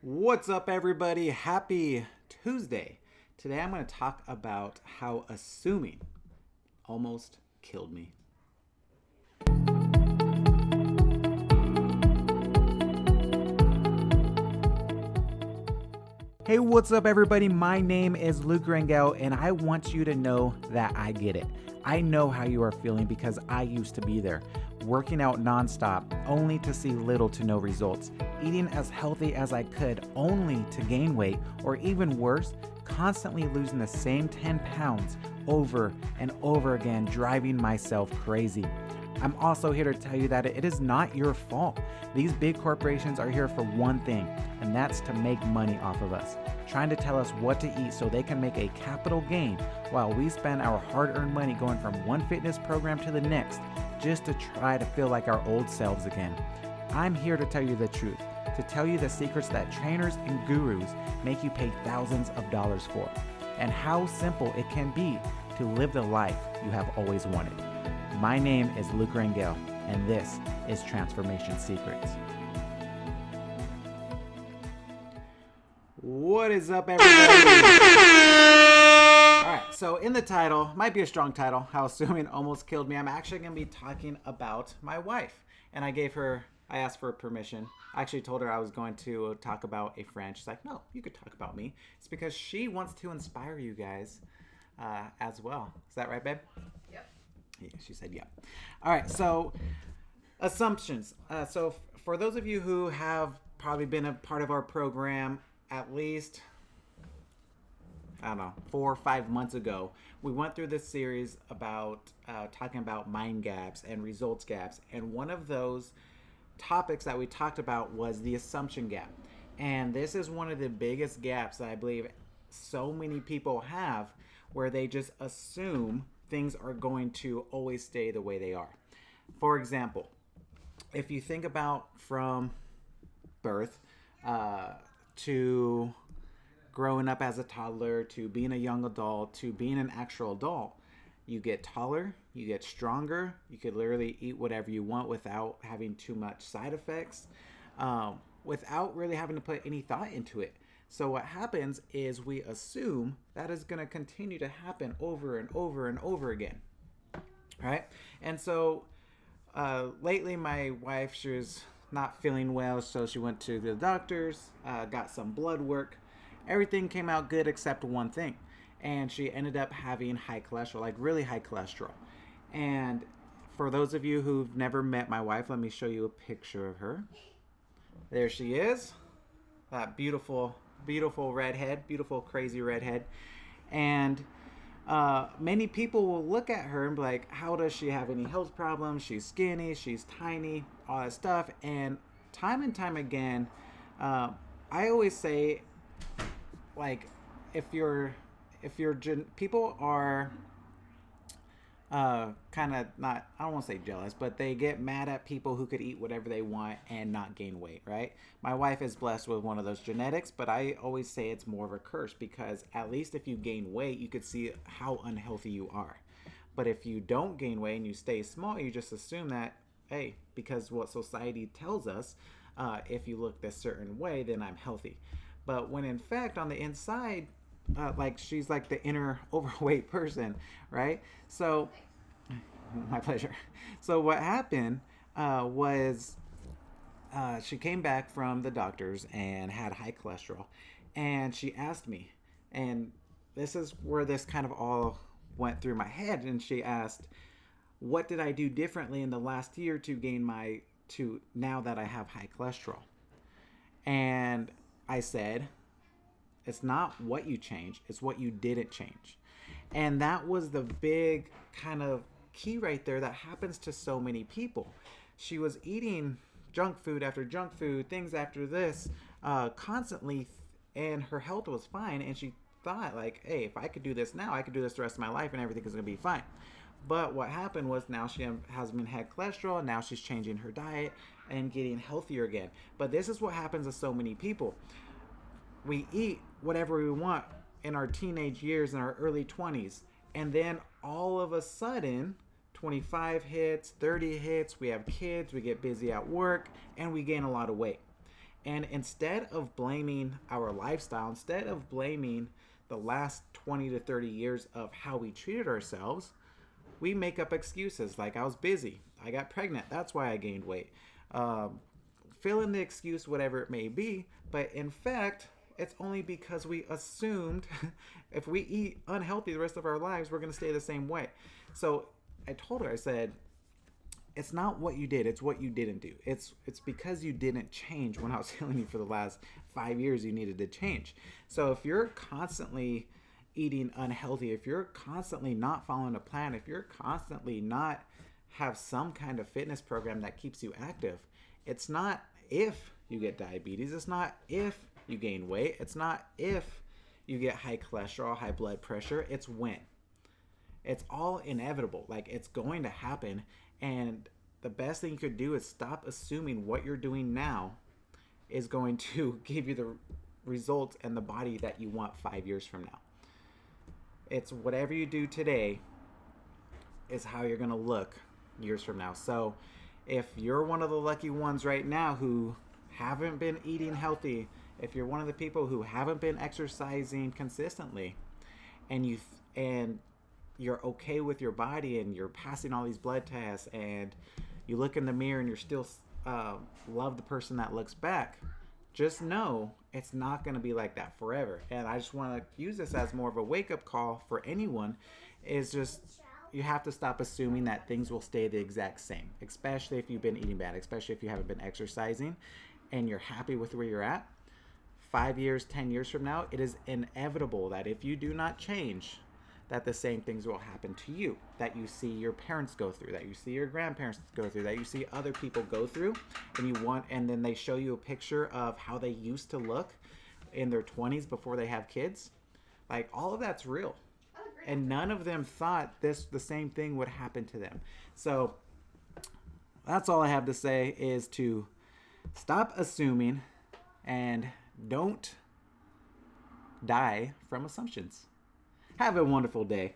What's up, everybody? Happy Tuesday. Today I'm going to talk about how assuming almost killed me. Hey, what's up, everybody? My name is Luke Rangel, and I want you to know that I get it. I know how you are feeling because I used to be there, working out nonstop, only to see little to no results, eating as healthy as I could, only to gain weight, or even worse, constantly losing the same 10 pounds over and over again, driving myself crazy. I'm also here to tell you that it is not your fault. These big corporations are here for one thing, and that's to make money off of us, trying to tell us what to eat so they can make a capital gain while we spend our hard-earned money going from one fitness program to the next just to try to feel like our old selves again. I'm here to tell you the truth, to tell you the secrets that trainers and gurus make you pay thousands of dollars for, and how simple it can be to live the life you have always wanted. My name is Luke Rangel, and this is Transformation Secrets. What is up, everybody? All right, so in the title, might be a strong title, How Assuming Almost Killed Me, I'm actually going to be talking about my wife. And I asked for permission. I actually told her I was going to talk about a friend. She's like, no, you could talk about me. It's because she wants to inspire you guys as well. Is that right, babe? Yep. Yeah, she said yeah. All right, so assumptions. For those of you who have probably been a part of our program at least, I don't know, 4 or 5 months ago, we went through this series about talking about mind gaps and results gaps. And one of those topics that we talked about was the assumption gap. And this is one of the biggest gaps that I believe so many people have, where they just assume things are going to always stay the way they are. For example, if you think about from birth to growing up as a toddler, to being a young adult, to being an actual adult, you get taller, you get stronger, you could literally eat whatever you want without having too much side effects, without really having to put any thought into it. So what happens is we assume that is going to continue to happen over and over and over again, right? And so lately my wife, she was not feeling well, so she went to the doctors, got some blood work. Everything came out good except one thing. And she ended up having high cholesterol, like really high cholesterol. And for those of you who've never met my wife, let me show you a picture of her. There she is. That beautiful redhead, beautiful, crazy redhead. And many people will look at her and be like, how does she have any health problems? She's skinny, she's tiny, all that stuff. And time again, I always say, like, people are kind of not, I don't want to say jealous, but they get mad at people who could eat whatever they want and not gain weight, right? My wife is blessed with one of those genetics, but I always say it's more of a curse, because at least if you gain weight, you could see how unhealthy you are. But if you don't gain weight and you stay small, you just assume that, hey, because what society tells us, if you look this certain way, then I'm healthy. But when in fact, on the inside, like, she's like the inner overweight person, right? So, my pleasure. So what happened was she came back from the doctors and had high cholesterol, and she asked me, and this is where this kind of all went through my head, and she asked, what did I do differently in the last year to now that I have high cholesterol? And I said, it's not what you changed, it's what you didn't change. And that was the big kind of key right there that happens to so many people. She was eating junk food after junk food, things after this, constantly, and her health was fine. And she thought, like, hey, if I could do this now, I could do this the rest of my life and everything is going to be fine. But what happened was, now she has had cholesterol, and now she's changing her diet and getting healthier again. But this is what happens to so many people. We eat whatever we want in our teenage years, in our early 20s, and then all of a sudden 25 hits, 30 hits, we have kids, we get busy at work, and we gain a lot of weight. And instead of blaming our lifestyle, instead of blaming the last 20 to 30 years of how we treated ourselves, we make up excuses like I was busy, I got pregnant, that's why I gained weight. Fill in the excuse, whatever it may be, but in fact, it's only because we assumed if we eat unhealthy the rest of our lives, we're going to stay the same way. So I told her, I said, it's not what you did, it's what you didn't do. It's because you didn't change when I was telling you for the last 5 years you needed to change. So if you're constantly eating unhealthy, if you're constantly not following a plan, if you're constantly not have some kind of fitness program that keeps you active, it's not if you get diabetes, it's not if you gain weight, it's not if you get high cholesterol, high blood pressure, it's when. It's all inevitable. Like, it's going to happen. And the best thing you could do is stop assuming what you're doing now is going to give you the results and the body that you want 5 years from now. It's whatever you do today is how you're going to look years from now. So if you're one of the lucky ones right now who haven't been eating healthy, if you're one of the people who haven't been exercising consistently, and you're okay with your body and you're passing all these blood tests and you look in the mirror and you're still love the person that looks back, just know it's not going to be like that forever. And I just want to use this as more of a wake-up call for anyone, is just you have to stop assuming that things will stay the exact same, especially if you've been eating bad, especially if you haven't been exercising and you're happy with where you're at. 5 years, 10 years from now, it is inevitable that if you do not change, that the same things will happen to you, that you see your parents go through, that you see your grandparents go through, that you see other people go through, and then they show you a picture of how they used to look in their 20s before they have kids. Like, all of that's real. And none of them thought the same thing would happen to them. So that's all I have to say, is to stop assuming and don't die from assumptions. Have a wonderful day.